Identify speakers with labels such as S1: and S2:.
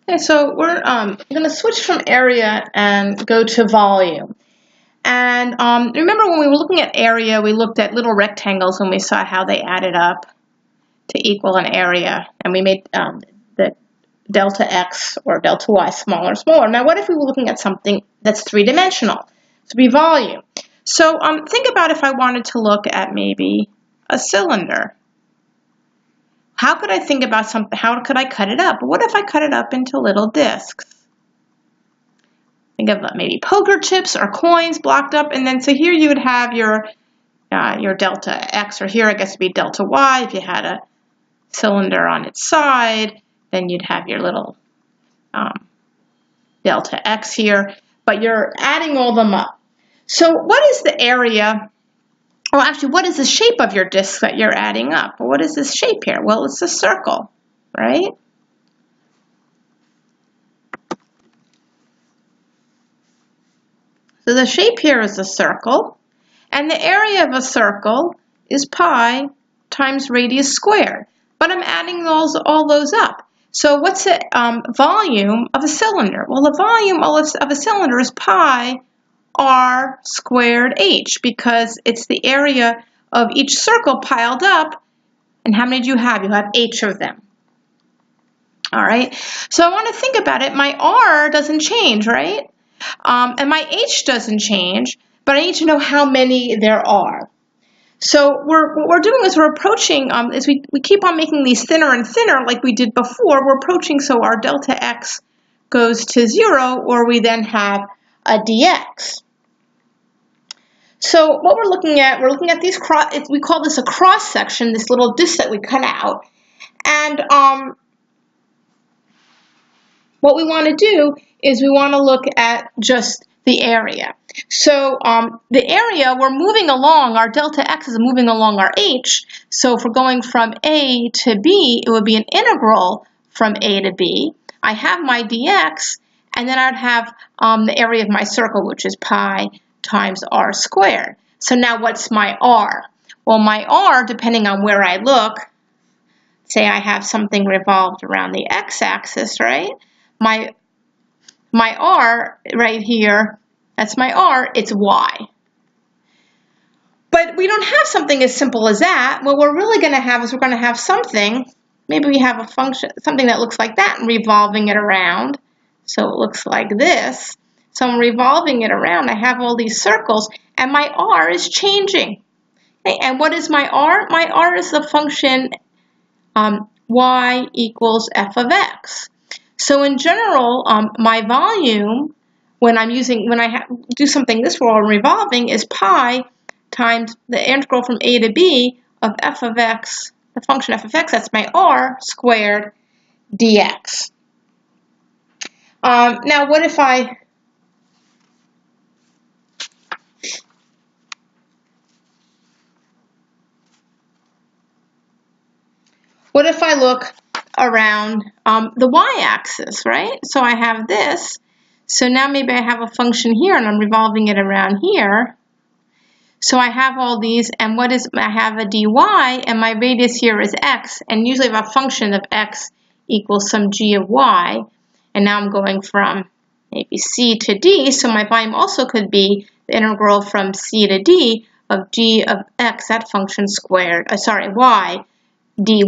S1: Okay, so we're going to switch from area and go to volume. And remember when we were looking at area, we looked at little rectangles and we saw how they added up to equal an area. And we made the delta x or delta y smaller and smaller. Now what if we were looking at something that's three-dimensional? To be volume. So think about if I wanted to look at maybe a cylinder. How could I think about something? How could I cut it up? What if I cut it up into little discs? Think of maybe poker chips or coins blocked up, and then so here you would have your delta x, or here I guess it'd be delta y. If you had a cylinder on its side, then you'd have your little delta x here. But you're adding all them up. So what is the area? Well, actually, what is the shape of your disc that you're adding up? Well, what is this shape here? Well, it's a circle, right? So the shape here is a circle, and the area of a circle is pi times radius squared. But I'm adding all those up. So what's the volume of a cylinder? Well, the volume of a cylinder is pi r squared h, because it's the area of each circle piled up. And how many do you have? You have h of them. All right, so I want to think about it. My r doesn't change, right? And my h doesn't change, but I need to know how many there are. So what we're doing is we're approaching, as we keep on making these thinner and thinner like we did before, we're approaching so our delta x goes to 0, or we then have a dx. So what we're looking at these we call this a cross section, this little disc that we cut out. And what we want to do is we want to look at just the area. So the area, we're moving along, our delta x is moving along our h. So if we're going from a to b, it would be an integral from a to b. I have my dx, and then I'd have the area of my circle, which is pi times r squared. So now what's my r? Well, my r, depending on where I look, say I have something revolved around the x-axis, right? My r right here, that's my r, it's y. But we don't have something as simple as that. What we're really going to have is we're going to have something, maybe we have a function, something that looks like that, and revolving it around. So it looks like this. So I'm revolving it around. I have all these circles, and my r is changing. Okay, and what is my r? My r is the function y equals f of x. So in general, my volume, when I do something this way, revolving, is pi times the integral from a to b of f of x, the function f of x, that's my r squared dx. Now what if I look around the y-axis, right? So I have this. So now maybe I have a function here, and I'm revolving it around here. So I have all these, and I have a dy, and my radius here is x, and usually I have a function of x equals some g of y, and now I'm going from maybe c to d, so my volume also could be the integral from c to d of g of x, that function squared, y, dy.